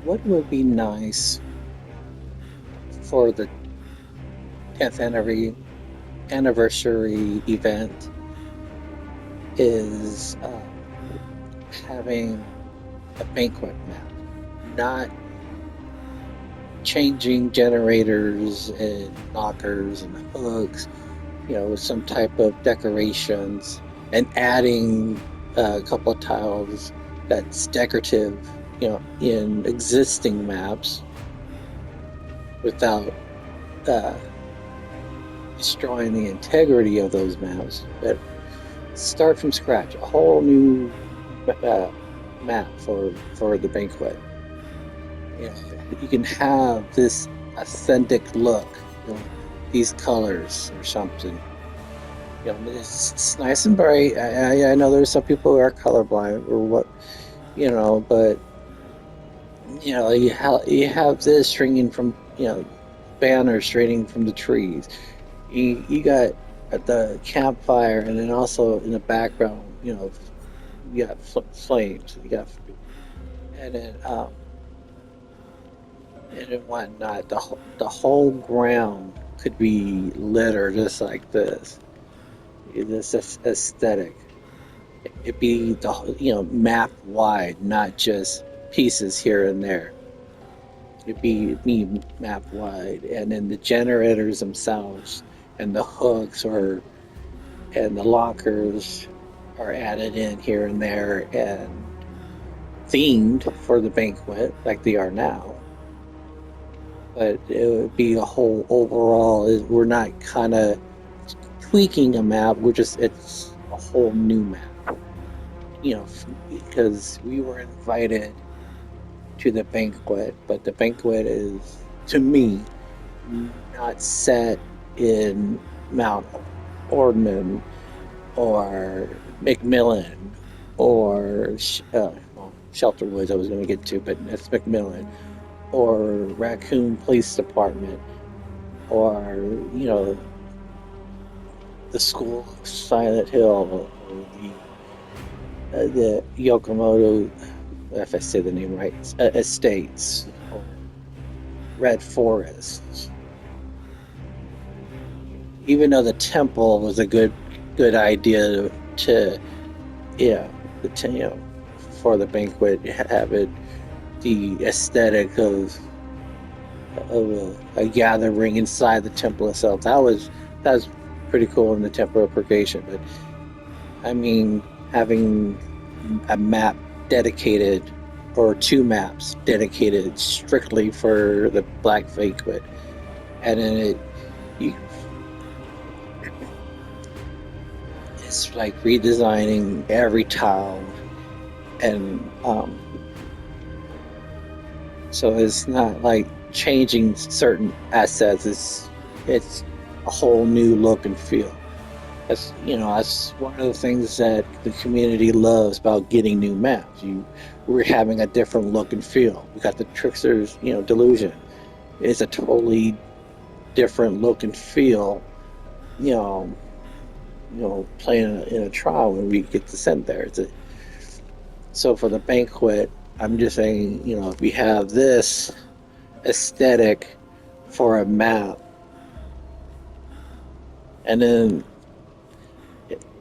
What would be nice for the 10th anniversary event is having a banquet map, not changing generators and knockers and hooks, with some type of decorations and adding a couple of tiles that's decorative, in existing maps without uh, destroying the integrity of those maps. But start from scratch, a whole new uh, map for the banquet. You know, you can have this authentic look, these colors or something. It's nice and bright. I know there's some people who are colorblind or what, but you have this stringing from banners stringing from the trees. You got the campfire, and then also in the background, you got flames. You got and then and whatnot. The whole ground could be littered just like this. This aesthetic. It'd be the map wide, not just pieces here and there. It'd be map wide, and then the generators themselves and the hooks or and the lockers are added in here and there and themed for the banquet like they are now. But it would be a whole overall. We're not kind of tweaking a map. It's a whole new map. Because we were invited to the banquet, but the banquet is, to me, not set in Mount Ormond or McMillan or well, Shelter Woods I was going to get to, but that's McMillan or Raccoon Police Department or the school of Silent Hill or the Yokomoto, if I say the name right, estates or Red Forest. Even though the temple was a good idea to yeah for the banquet, have it the aesthetic of a gathering inside the temple itself. That was pretty cool in the Temple of Purgation. But I mean, having a map dedicated or two maps dedicated strictly for the Black Banquet, and then you, it's like redesigning every tile, and so it's not like changing certain assets. It's a whole new look and feel. That's one of the things that the community loves about getting new maps. We're having a different look and feel. We got the Trickster's, Delusion. It's a totally different look and feel. You know, playing in a trial when we get to send there. So for the banquet, I'm just saying, if we have this aesthetic for a map, and then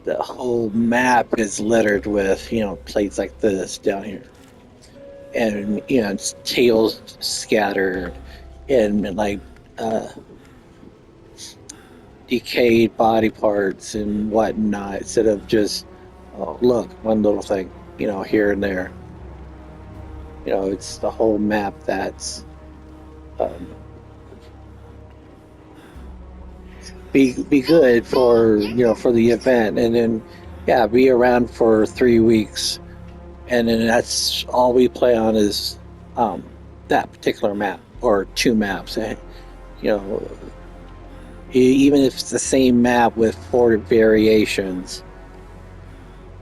the whole map is littered with plates like this down here, and it's tails scattered and like decayed body parts and whatnot, instead of just, oh, look, one little thing here and there. It's the whole map that's um, be good for the event, and then be around for 3 weeks, and then that's all we play on is that particular map or two maps. You know, even if it's the same map with four variations,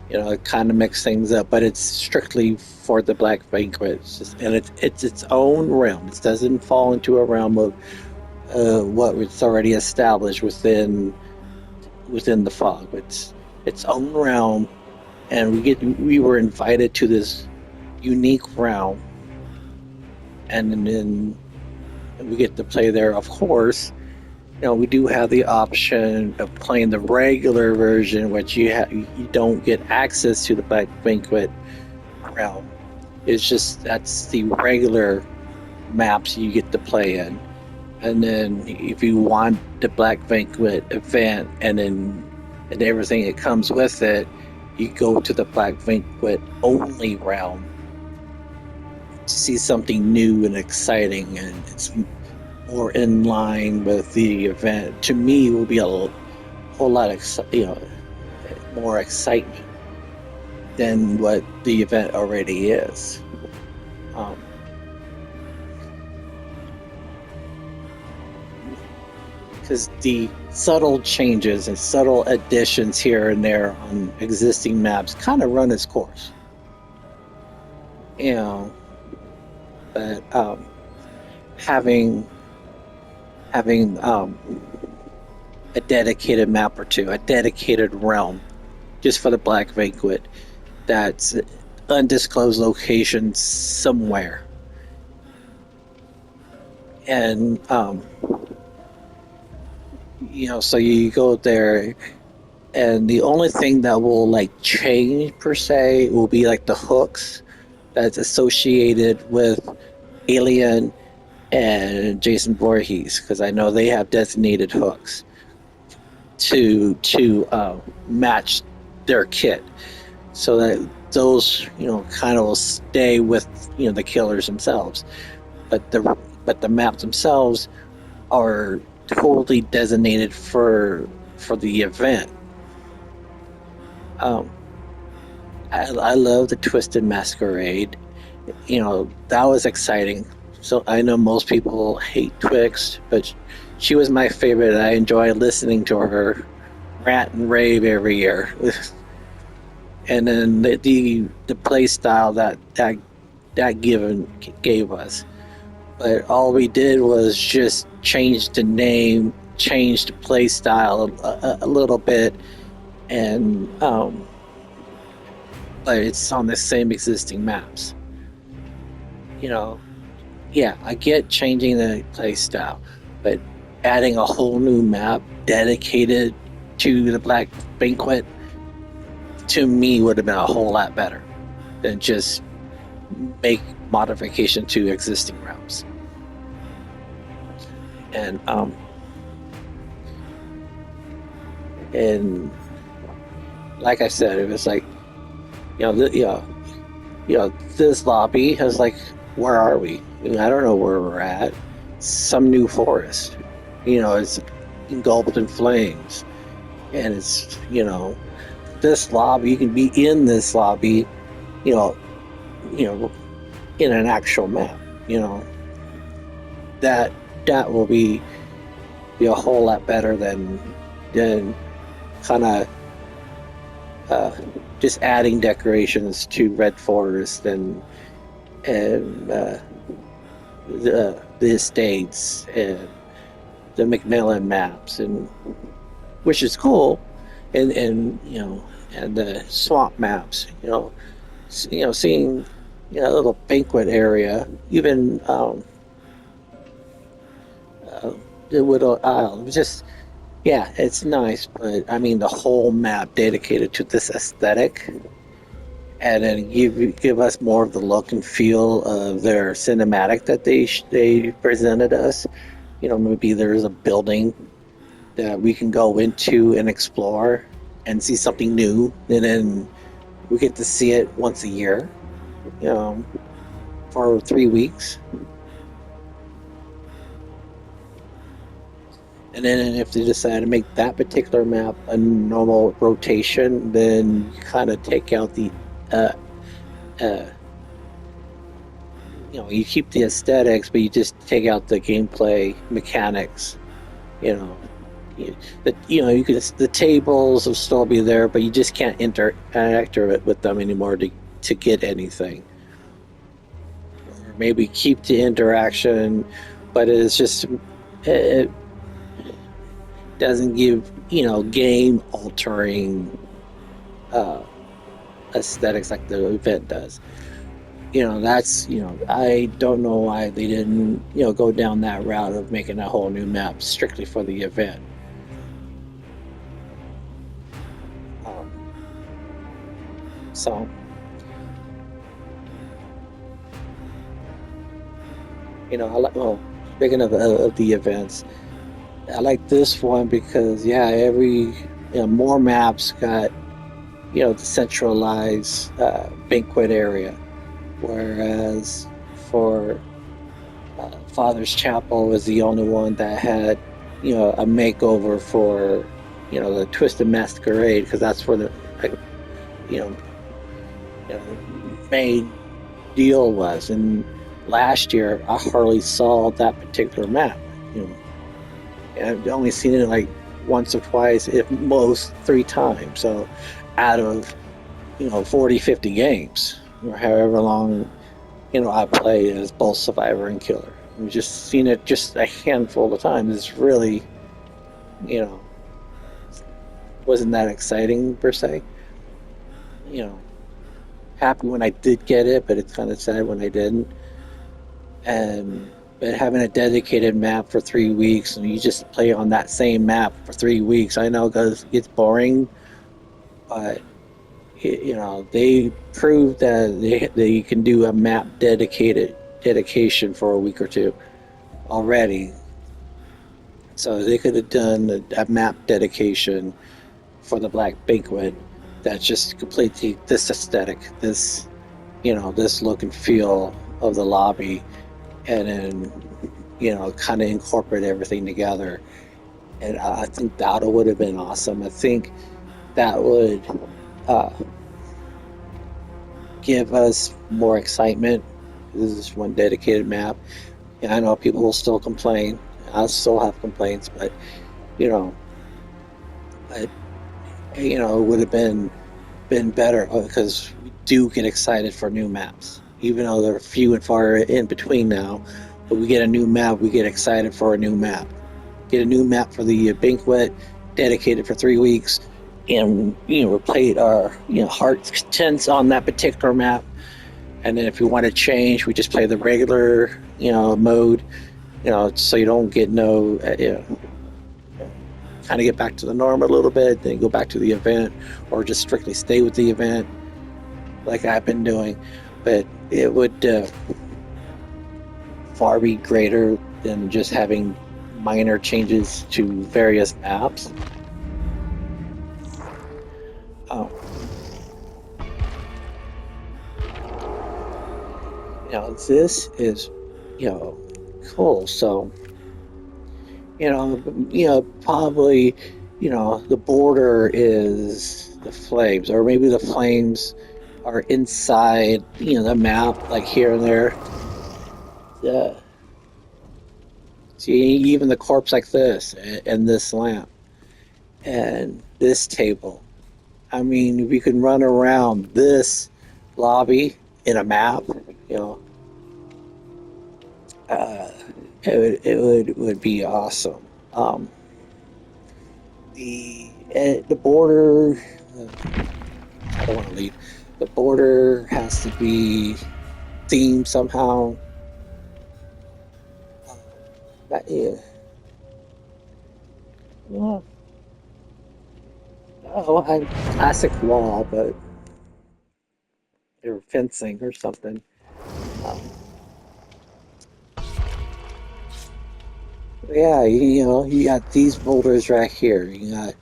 it kind of mix things up, but it's strictly for the Black Banquet. And it's its own realm. It doesn't fall into a realm of what was already established within the fog. It's its own realm, and we were invited to this unique realm, and then we get to play there. Of course, we do have the option of playing the regular version, which you don't get access to the Black Banquet realm. It's just that's the regular maps you get to play in. And then if you want the Black Banquet event and everything that comes with it, you go to the Black Banquet only realm to see something new and exciting, and it's more in line with the event. To me, it will be a whole lot of more excitement than what the event already is. Um, because the subtle changes and subtle additions here and there on existing maps kind of run its course. You know, but having a dedicated map or two, a dedicated realm just for the Black Banquet that's undisclosed location somewhere. And so you go there, and the only thing that will like change per se will be like the hooks that's associated with Alien and Jason Voorhees, because I know they have designated hooks to match their kit, so that those kind of will stay with the killers themselves, but the maps themselves are totally designated for the event. Um, I love the Twisted Masquerade. That was exciting. So I know most people hate Twix, but she was my favorite. I enjoy listening to her rant and rave every year. And then the play style that gave us. But all we did was just change the name, change the play style a little bit, and but it's on the same existing maps. Yeah, I get changing the play style, but adding a whole new map dedicated to the Black Banquet, to me, would have been a whole lot better than just make modification to existing realms. And like I said, it was like this lobby has like, where are we? I don't know where we're at. Some new forest. It's engulfed in flames, and it's this lobby. You can be in this lobby, you know, in an actual map. That will be a whole lot better than kind of just adding decorations to Red Forest and the estates and the Macmillan maps, and which is cool, and and the swamp maps. Seeing a little banquet area, even the Widow Isle. It was just, yeah, it's nice, but I mean the whole map dedicated to this aesthetic, and then give us more of the look and feel of their cinematic that they presented us. Maybe there's a building that we can go into and explore and see something new, and then we get to see it once a year, for 3 weeks. And then if they decide to make that particular map a normal rotation, then you kind of take out the uh, uh, you keep the aesthetics, but you just take out the gameplay mechanics. You know, the tables will still be there, but you just can't interact with them anymore to get anything. Or maybe keep the interaction, but it doesn't give game altering uh, aesthetics like the event does. That's, I don't know why they didn't, go down that route of making a whole new map strictly for the event. Um, so, I like, well, speaking of the events, I like this one because, yeah, more maps got, the centralized banquet area. Whereas for Father's Chapel was the only one that had, a makeover for, the Twisted Masquerade, because that's where the, like, you know, main deal was. And last year, I hardly saw that particular map. I've only seen it like once or twice, if most three times. So out of, 40, 50 games, or however long, I play as both survivor and killer. I've just seen it just a handful of times. It's really, you know, wasn't that exciting per se. You know, Happy when I did get it, but it's kind of sad when I didn't. And but having a dedicated map for 3 weeks and you just play on that same map for 3 weeks, I know it gets boring, but they proved that they can do a map dedication for a week or two already. So they could have done a map dedication for the Black Banquet that's just completely this aesthetic, this look and feel of the lobby, and then kind of incorporate everything together. And I think that would have been awesome. I think that would uh, give us more excitement. This is one dedicated map, and I know people will still complain. I still have complaints, but you know, I, it would have been better because we do get excited for new maps, even though they're few and far in between now. But we get a new map, we get excited for a new map. Get a new map for the banquet, dedicated for 3 weeks, and we played our heart content on that particular map. And then if we want to change, we just play the regular mode, so you don't get no kind of get back to the norm a little bit, then go back to the event, or just strictly stay with the event like I've been doing. But it would far be greater than just having minor changes to various apps. Um, this is you know cool. So probably the border is the flames, or maybe the flames are inside the map, like here and there. Yeah. See, even the corpse like this, and this lamp, and this table. I mean, if you can run around this lobby in a map, you know, uh, it would be awesome. Um, the border, I don't want to leave. The border has to be themed somehow. Yeah. Well, oh, I classic wall, but or fencing or something. Um, yeah, you got these boulders right here. You got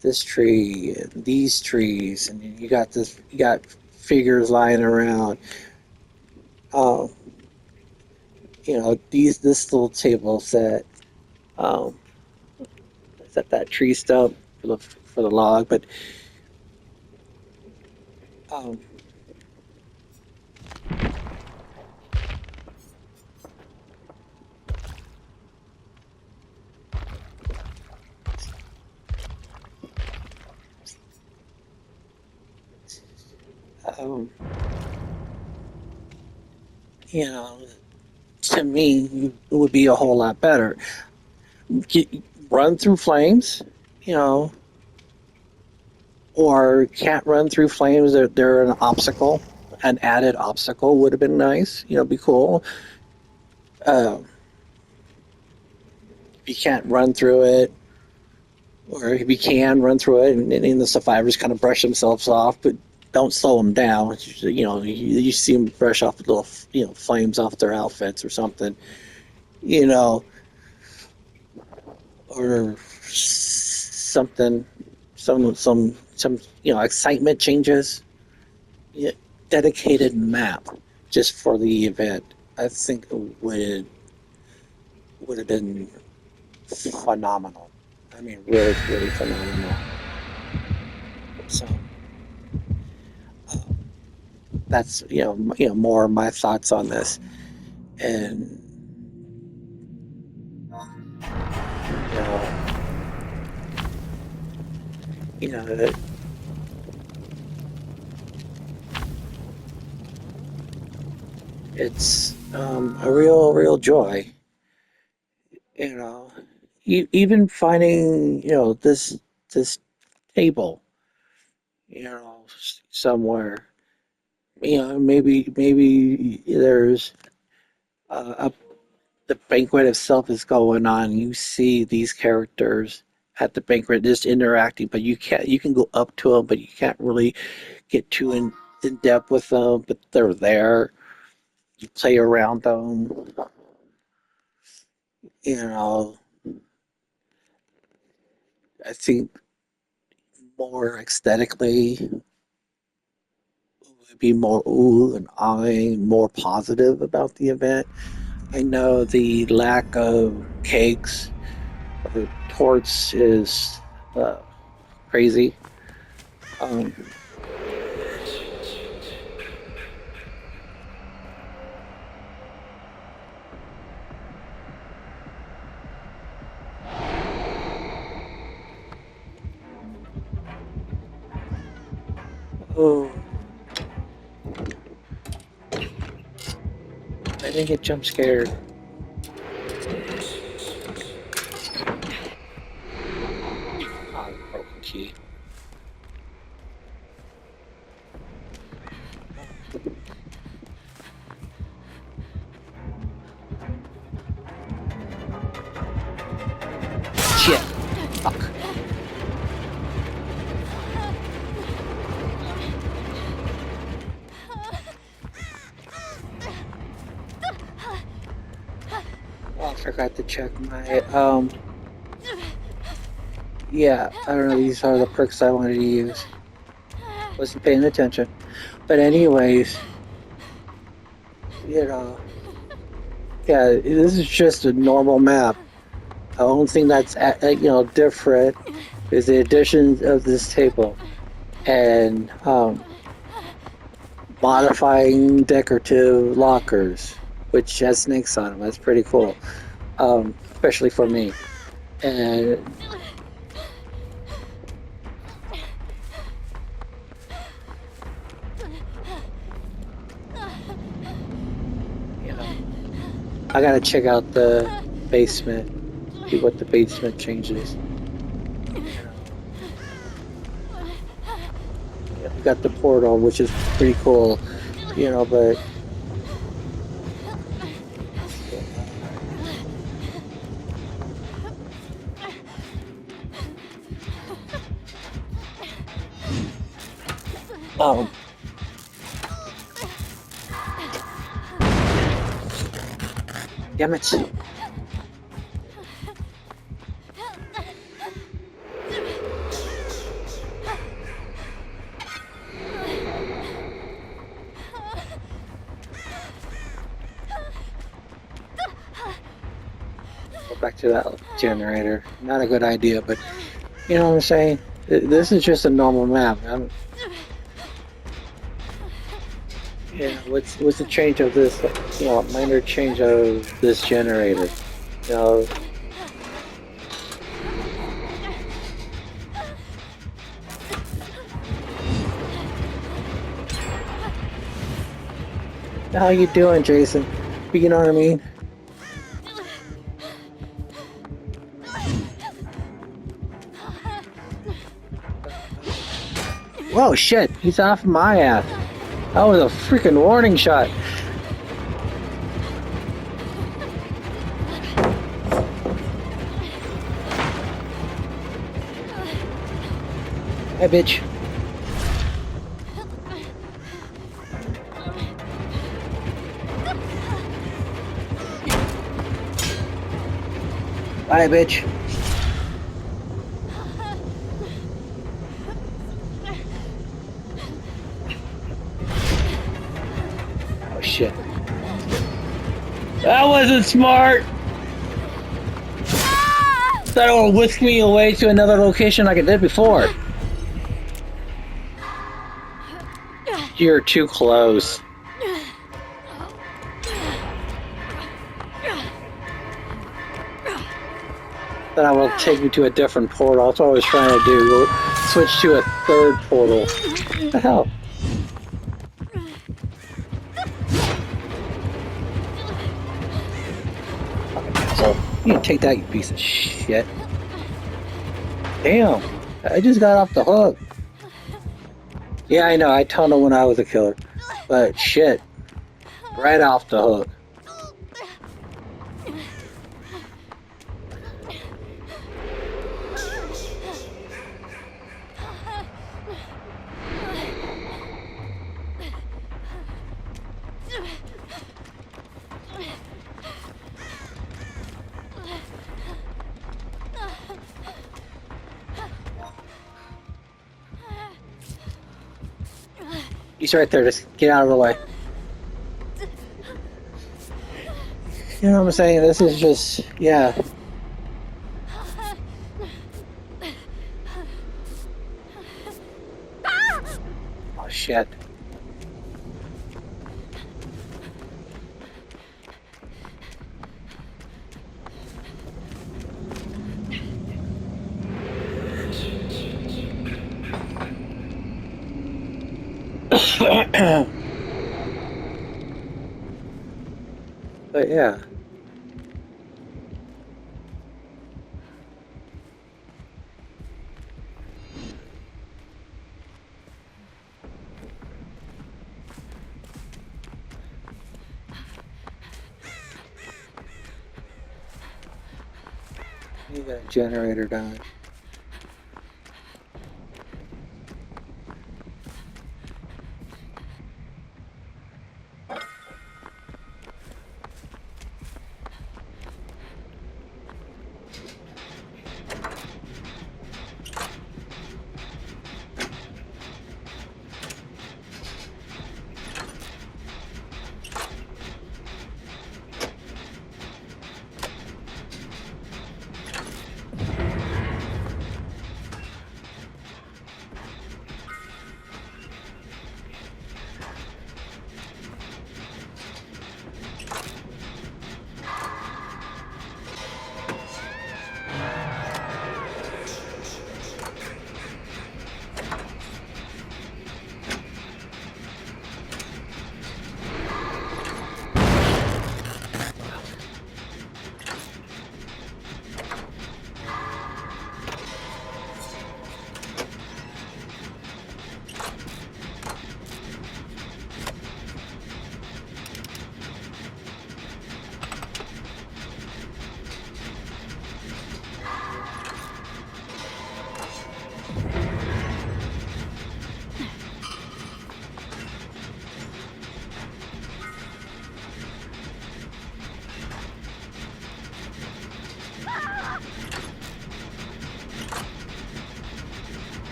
this tree and these trees, and you got figures lying around. Um, this little table set. Um, set that tree stump for the log, but um, um, you know, to me, it would be a whole lot better. Get, run through flames, you know, or can't run through flames. They're an obstacle. an added obstacle would have been nice. Be cool. Uh, if you can't run through it, or if you can run through it, and the survivors kind of brush themselves off, but don't slow them down. You see them brush off little, flames off their outfits or something, you know, or something, some, excitement changes. Yeah, dedicated map just for the event. I think would have been phenomenal. I mean, really, really phenomenal. So uh, that's more of my thoughts on this, and you know, you know, it's a real joy. You know, even finding this table, somewhere. Maybe there's a the banquet itself is going on. You see these characters at the banquet just interacting, but you can go up to them, but you can't really get too in depth with them. But they're there. You play around them. You know, I think more aesthetically would be more ooh and I more positive about the event. I know the lack of cakes or torts is uh, crazy. Um, oh, I didn't get jump scared. Oh, broken key. Shit. Fuck. Oh, I forgot to check my yeah, I don't know, these are the perks I wanted to use. Wasn't paying attention. But anyways, you know, yeah, this is just a normal map. The only thing that's different is the addition of this table and modifying decorative lockers, which has snakes on them. That's pretty cool, especially for me. And you know, I gotta check out the basement, see what the basement changes. Yeah, we got the portal, which is pretty cool, but um, damn it. Go back to that generator. Not a good idea, but you know what I'm saying? This is just a normal map. What's the change of this? Minor change of this generator. You know, how you doing, Jason? You know what I mean? Whoa, shit! He's off my ass. That was a freaking warning shot. Hey, bitch. Bye, bitch. Oh, shit. That wasn't smart. That'll whisk me away to another location like it did before. You're too close. Then I will take you to a different portal. That's what I was trying to do. Switch to a third portal. What the hell? So you can take that, you piece of shit. Damn, I just got off the hook. Yeah, I know, I told him when I was a killer. But shit, right off the hook. He's right there, just get out of the way. You know what I'm saying? This is just, yeah. Oh, shit. But yeah. You got a generator down.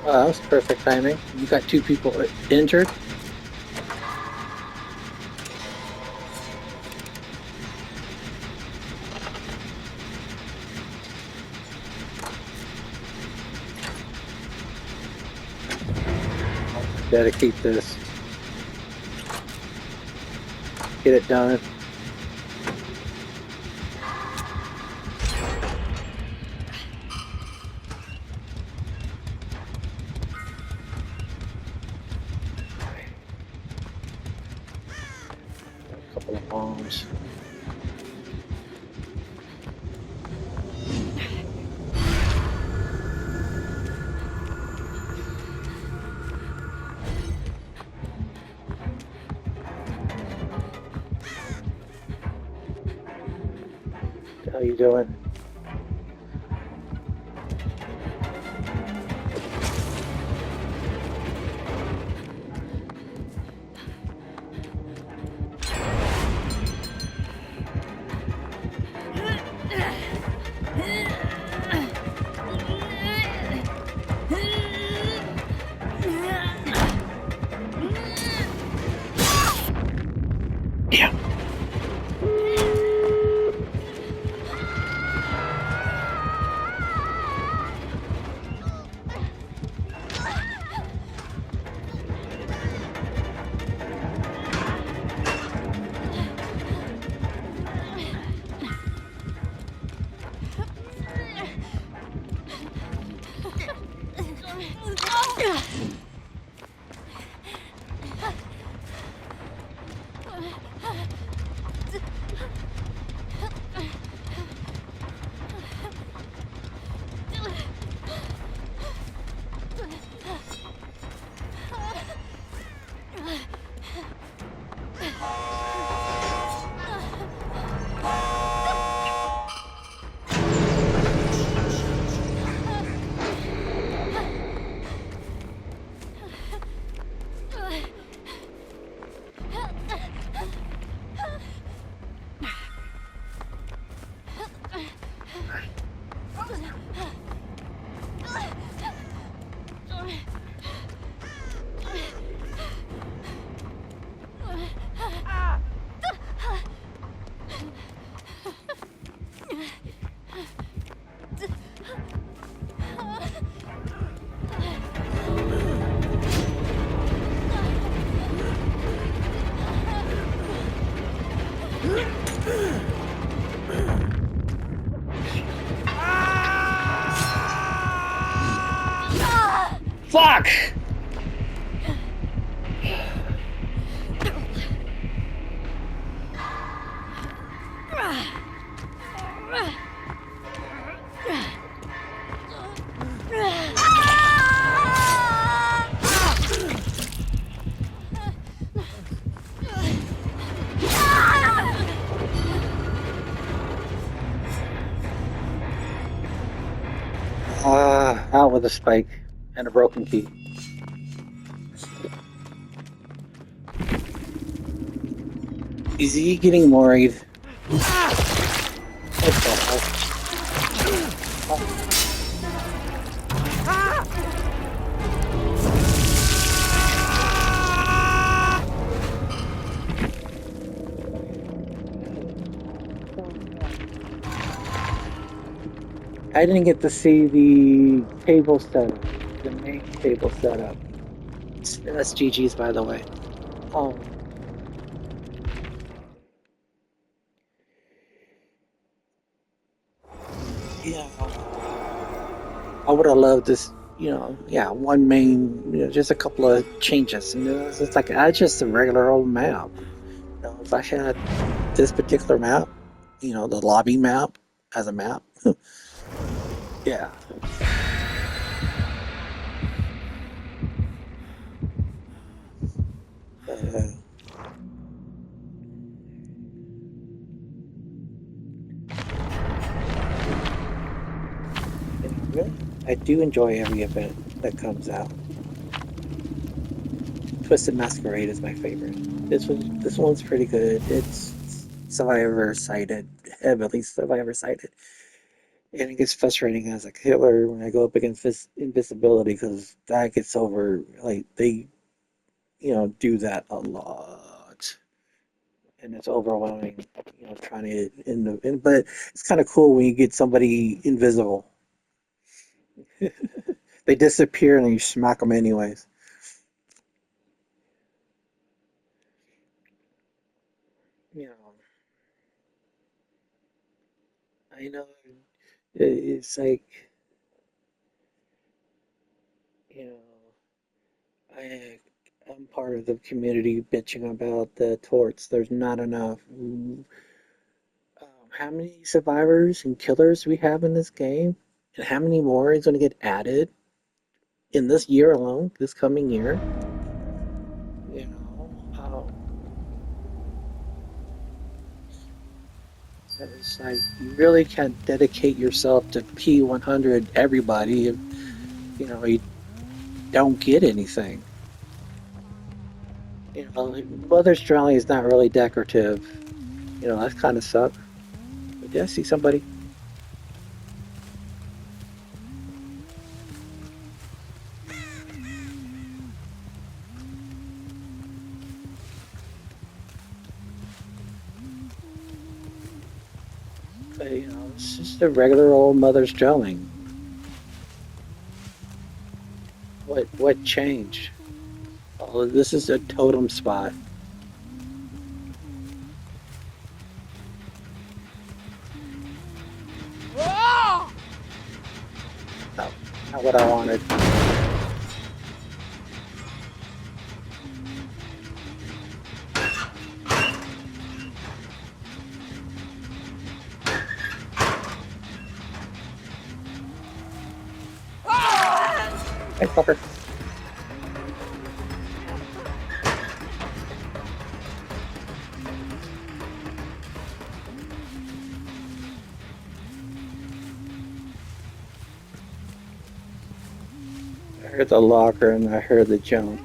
Oh, that was perfect timing. You got two people injured. Dedicate this. Get it done. couple of bombs. How you doing? Yeah. Fuck! Out with a spike and a broken key. Is he getting worried? What the hell? I didn't get to see the table setup, the main table setup. That's GG's, by the way. Um, yeah, I would have loved this. Yeah, one main, just a couple of changes. It's like just a regular old map. If I had this particular map, the lobby map as a map, yeah. Uh, really, I do enjoy every event that comes out. Twisted Masquerade is my favorite. This one's pretty good. It's survivor sided, heavily survivor sided, and it gets frustrating as a killer when I go up against invisibility because that gets over. Like they, do that a lot, and it's overwhelming. Trying to but it's kind of cool when you get somebody invisible. They disappear and you smack them anyways. You know, I know it's like you know, I I'm part of the community bitching about the torts. There's not enough. How many survivors and killers we have in this game, and how many more is going to get added in this year alone, this coming year? You know, it's like you really can't dedicate yourself to P100 everybody if you don't get anything. Mother Australia is not really decorative. That kind of sucks. But yeah, I see somebody. But, it's just a regular old mother's dwelling. What changed? Oh, this is a totem spot. No, not what I wanted. Hey, fucker. I heard the locker and I heard the jump.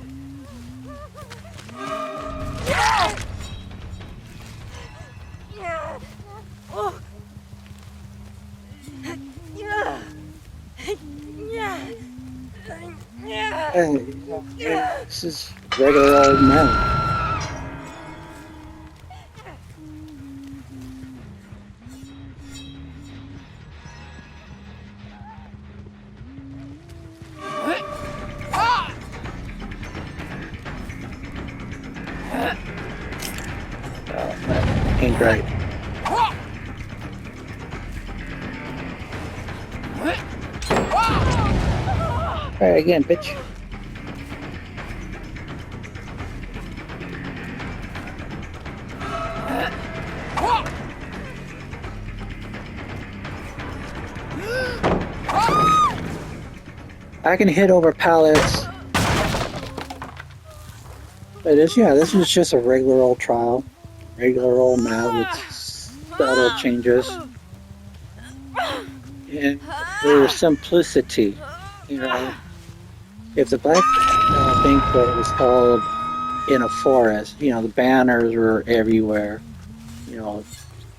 Hey, this is regular old man. That ain't right. Alright, again, bitch. I can hit over pallets. But this is just a regular old trial. Regular old map with subtle changes. And their simplicity. If the Black Banquet was held in a forest, the banners were everywhere.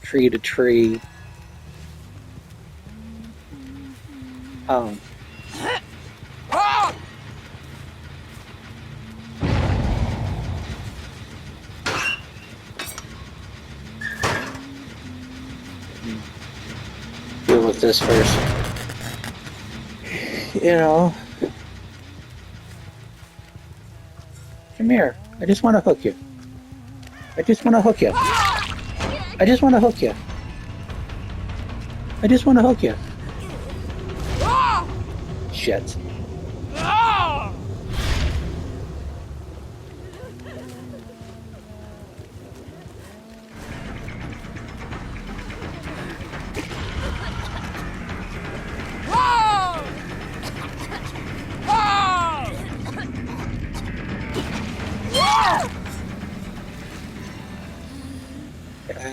Tree to tree. Um, Deal with this first. Come here. I just want to hook you. I just want to hook you. I just want to hook you. I just want to hook you. Shit.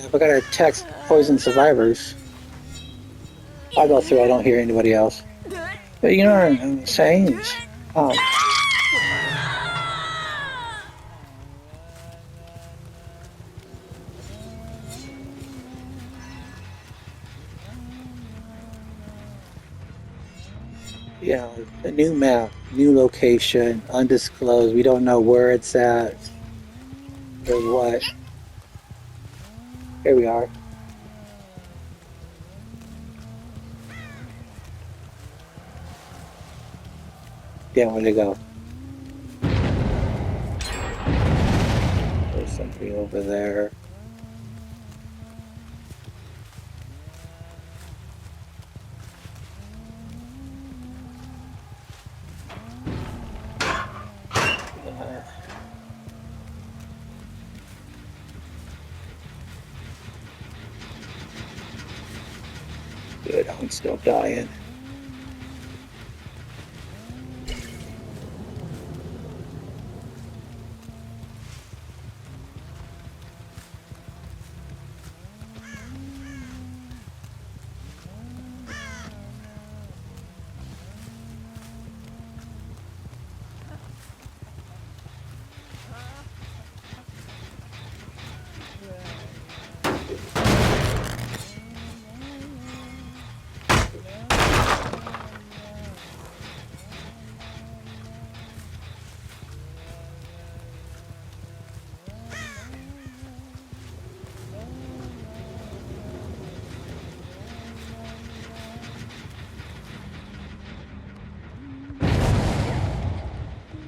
I gotta text poison survivors. I go through, I don't hear anybody else. But you know what I'm saying? A new map, new location, undisclosed. We don't know where it's at or what. Here we are. Damn, where'd they go? There's somebody over there. Good, I'm still dying.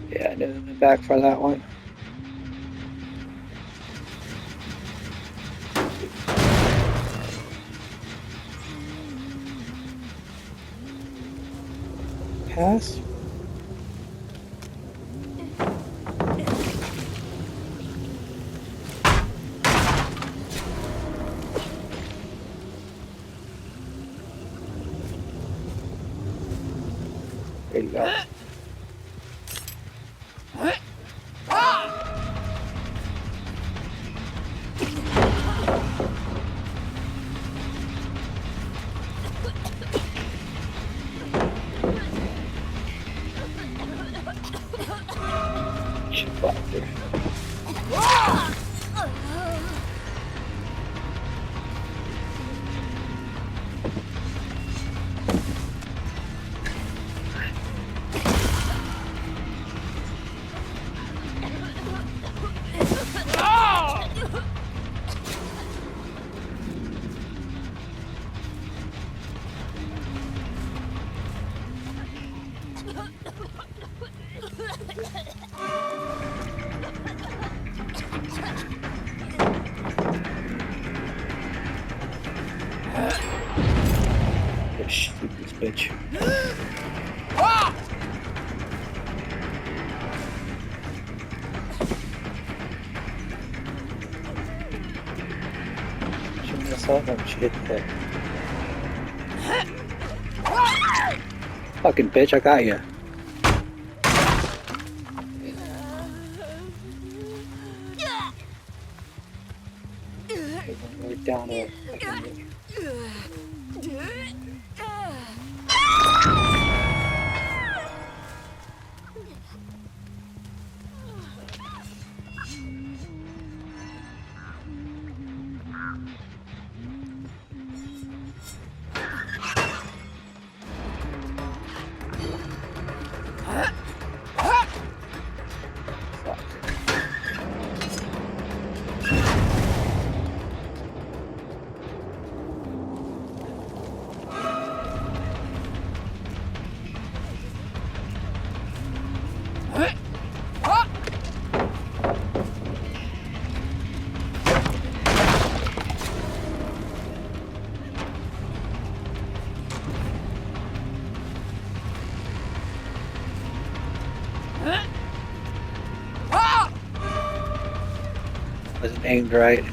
Yeah, I didn't come back for that one. Pass? There you go. Shit, bastard. Shoot this bitch. Shoot myself and shit that. Fucking bitch, I got you. Right down there. Wasn't aimed right.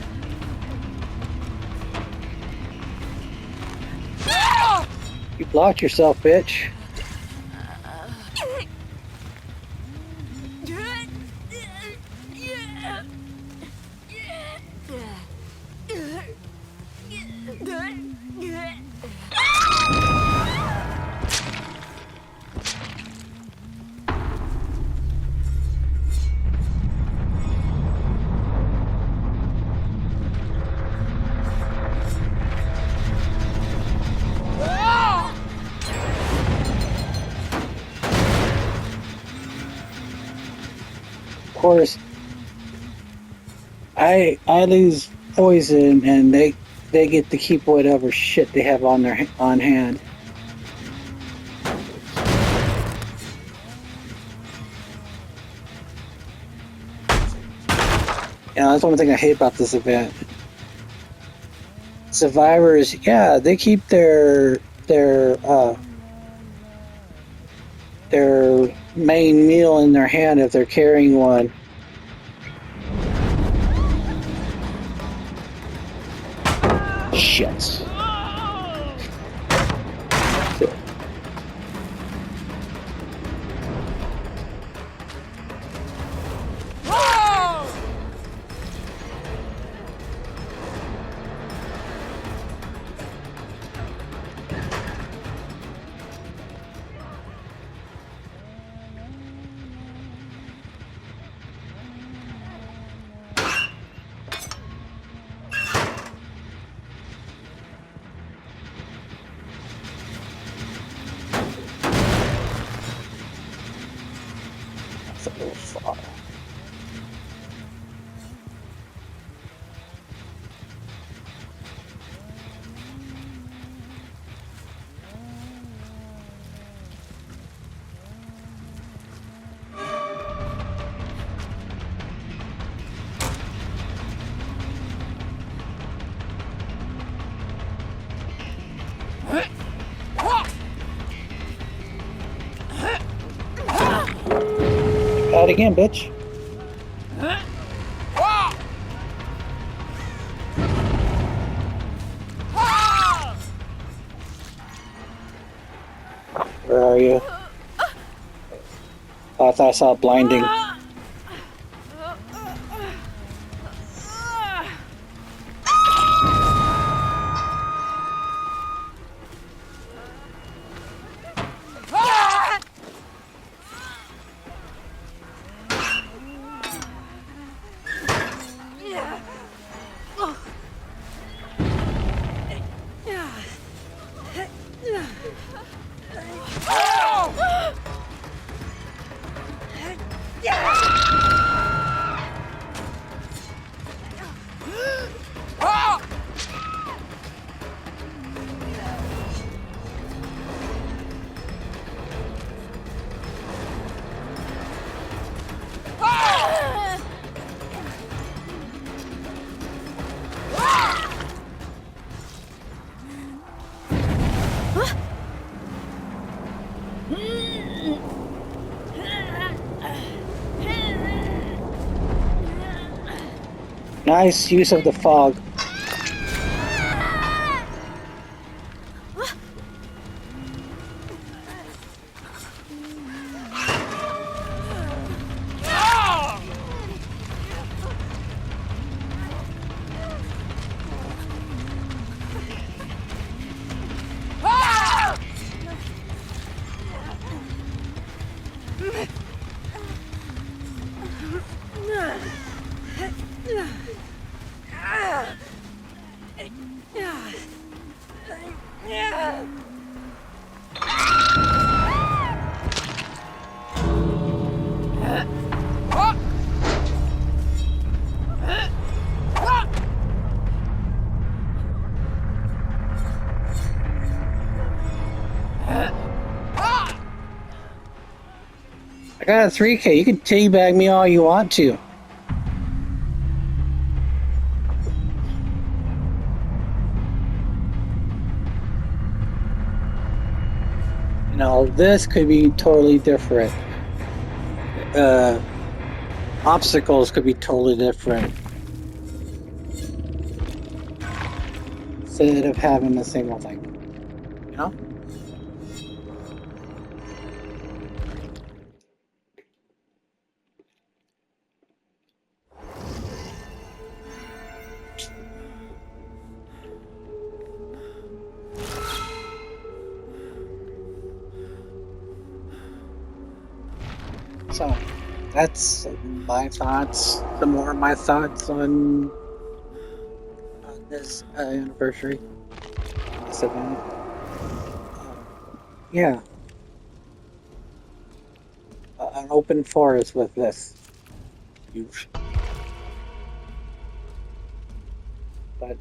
You blocked yourself, bitch. Of course, I lose poison, and they get to keep whatever shit they have on their on hand. Yeah, that's one thing I hate about this event. Survivors, yeah, they keep their main meal in their hand if they're carrying one. Shit. Try it again, bitch. Where are you? Oh, I thought I saw blinding. Nice use of the fog. I got a 3K. You can teabag me all you want to. You know, this could be totally different. Obstacles could be totally different. Instead of having the same old thing. You know? So, that's my thoughts. Some more of my thoughts on this anniversary, this event. Yeah, an open forest with this. Huge. But,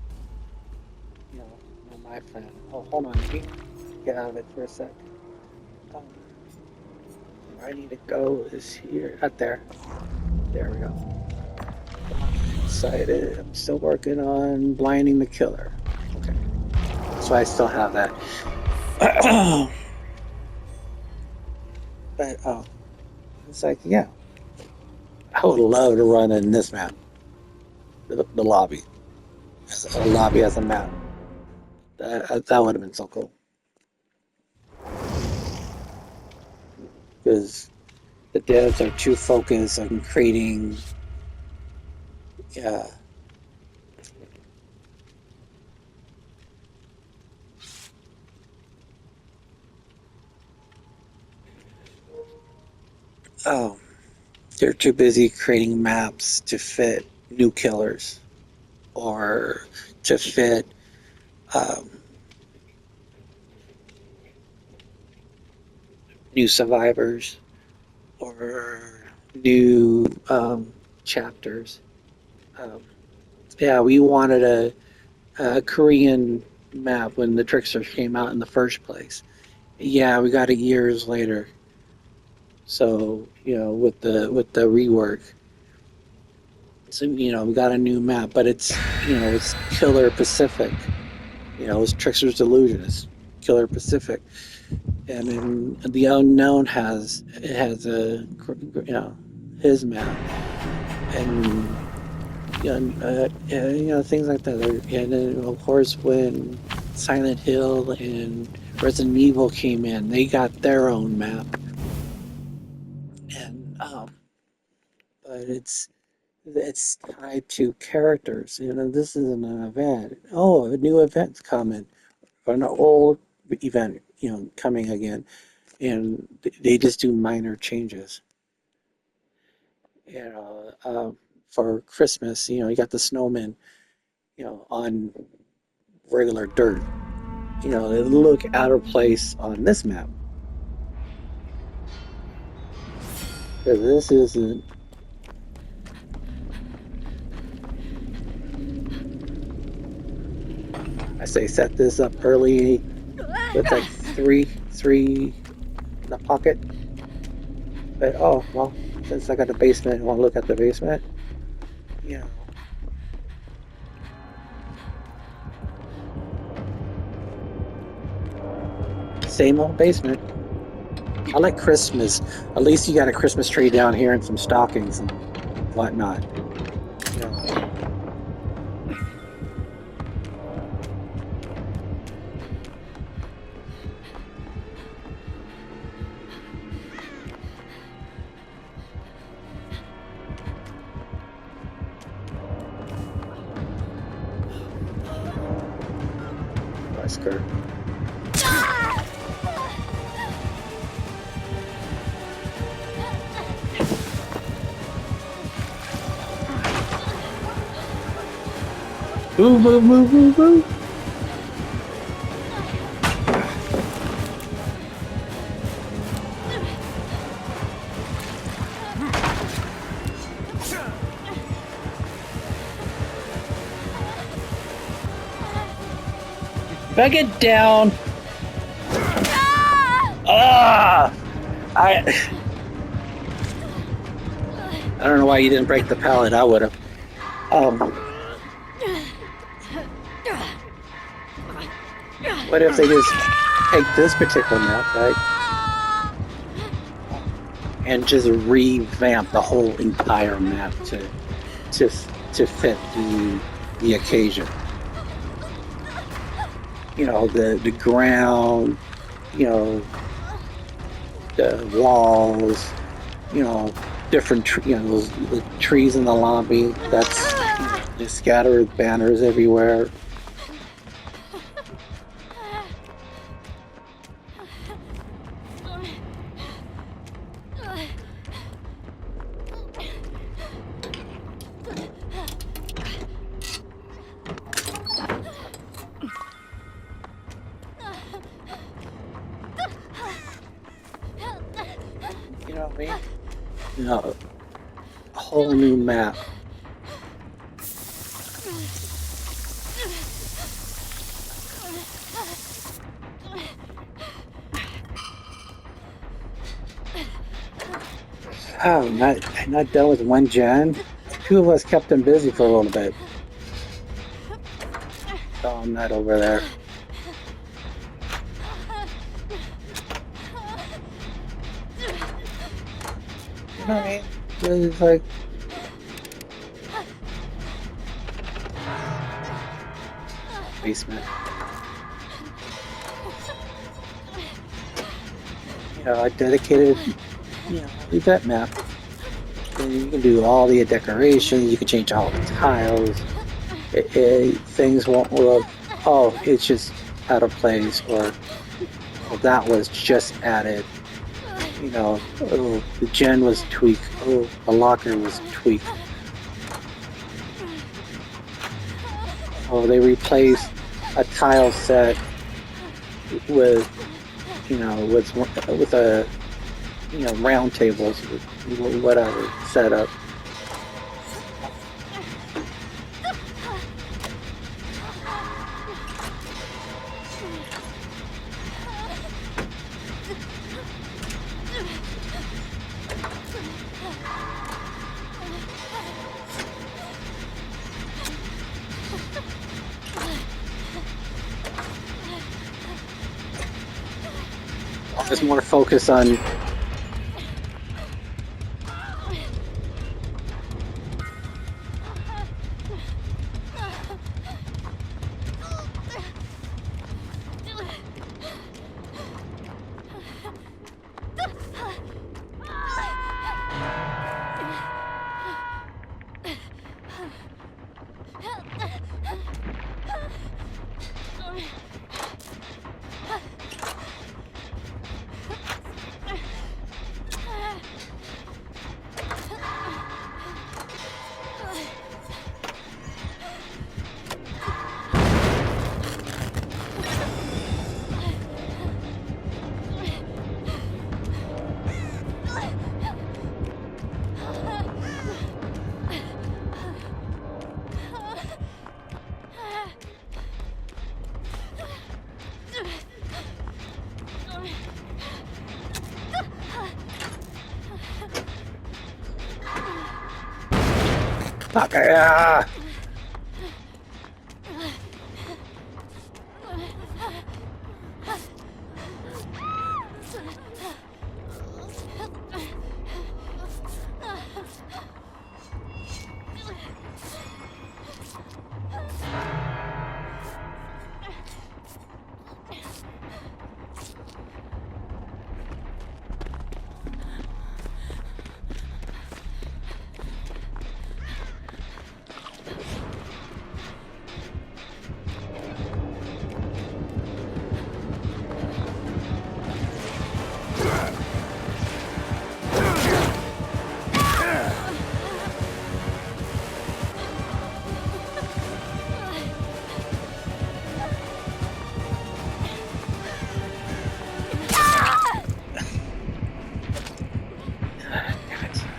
you know, not my plan. Oh, hold on. Let me get out of it for a sec. Um, where I need to go is here. Out there. There we go. Excited. I'm still working on blinding the killer. Okay. So I still have that. But, oh. It's like, yeah. I would love to run in this map. The lobby. A lobby as a map. That would have been so cool. Because the devs are too focused on creating yeah. Oh, they're too busy creating maps to fit new killers or to fit um, new survivors or new chapters. Um, yeah, we wanted a Korean map when the Tricksters came out in the first place. Yeah, we got it years later. So you know, with the rework, so you know, we got a new map, but it's you know, it's Killer Pacific. You know, it's Trickster's Delusion. It's Killer Pacific, and then the unknown has it has a you know his map, and things like that. And then of course when Silent Hill and Resident Evil came in, they got their own map, and but it's tied to characters. This isn't an event. Oh, a new event's coming, or an old event, coming again, and they just do minor changes. You know, for Christmas, you got the snowman, on regular dirt. They look out of place on this map. Because this isn't. I say set this up early with like three in the pocket. But oh well, since I got the basement, I want to look at the basement. Yeah. Same old basement. I like Christmas. At least you got a Christmas tree down here and some stockings and whatnot. Yeah. Skirt. Move, move, move, move, move. Back it down. I don't know why you didn't break the pallet. I would have. What if they just take this particular map, right, and just revamp the whole entire map to fit the occasion? The ground, the walls, different those the trees in the lobby. That's just scattered banners everywhere. You know what I mean? A whole new map. Oh, not done with one gen. Two of us kept them busy for a little bit. Oh, I'm not over there. You know what I mean? It's like basement. I dedicated, event map. And you can do all the decorations. You can change all the tiles. Things won't look. Oh, it's just out of place, or that was just added. Oh, the gen was tweaked. Oh, the locker was tweaked. Oh, they replaced a tile set with, with a, round tables, whatever setup. There's more focus on Okay. Ah.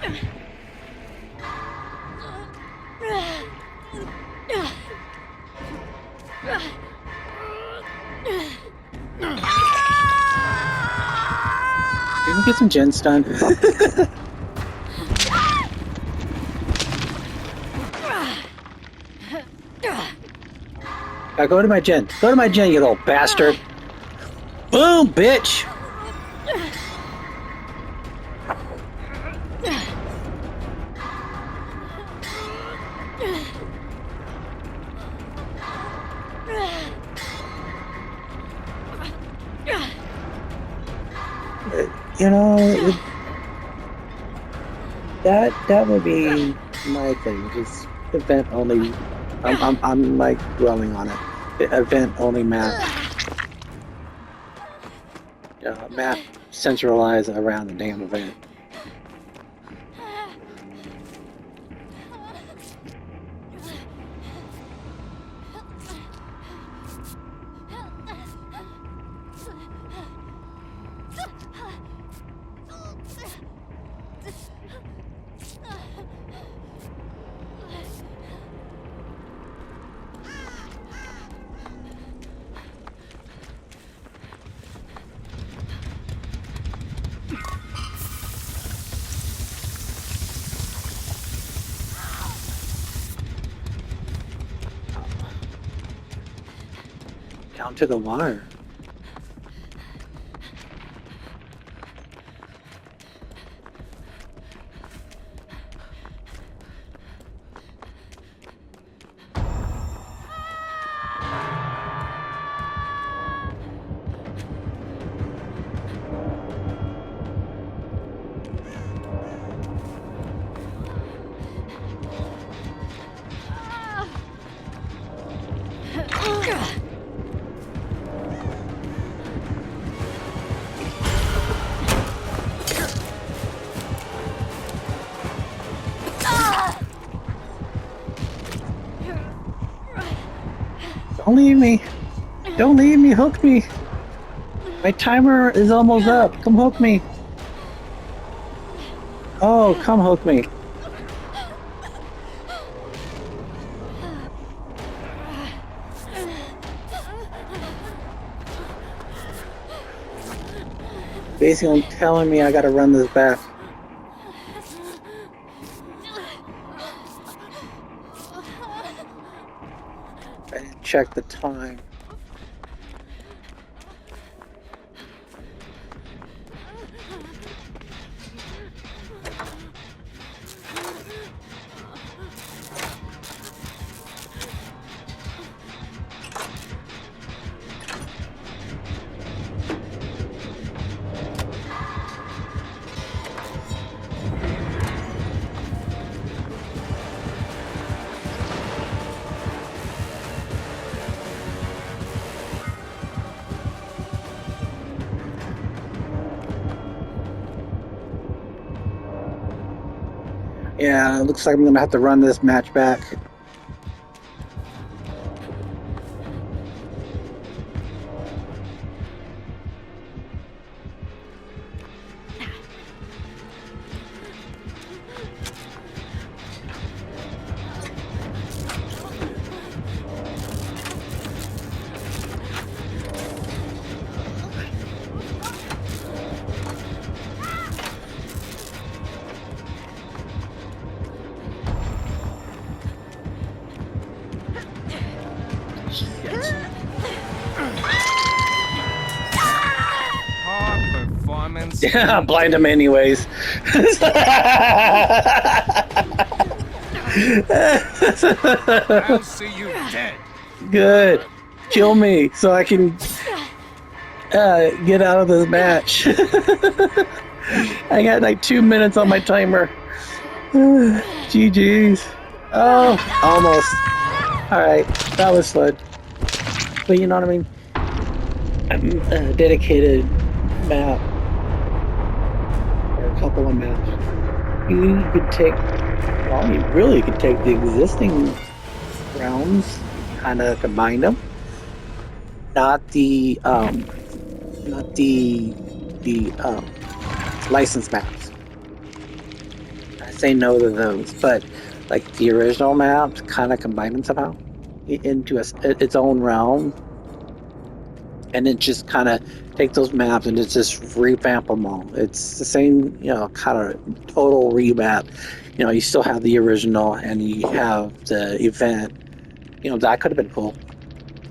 Damn it. Did we get some gens done? Go to my gen. Go to my gen, you little bastard. Boom, bitch. You know, that would be my thing. Just event only. I'm like dwelling on it. The event only map. Map centralized around the damn event. Down to the wire. Don't leave me. Don't leave me. Hook me. My timer is almost up. Come hook me. Oh, come hook me. Basically, telling me I gotta run this back. I didn't check the time. Yeah, it looks like I'm gonna have to run this match back. Yes. Poor performance. Yeah, blind him anyways. I'll see you dead. Good. Kill me so I can get out of this match. I got like 2 minutes on my timer. GG's. Oh, almost. Alright, that was fun. But you know what I mean? I'm a dedicated map, or a couple of maps. You could take, well, you really could take the existing rounds, kind of combine them. Not the licensed maps. I say no to those, but like the original maps, kind of combine them somehow into its own realm, and then just kind of take those maps and just revamp them all. It's the same, kind of total remap. You still have the original and you have the event. That could have been cool.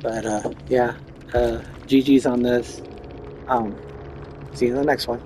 But yeah, GG's on this. Um, See you in the next one.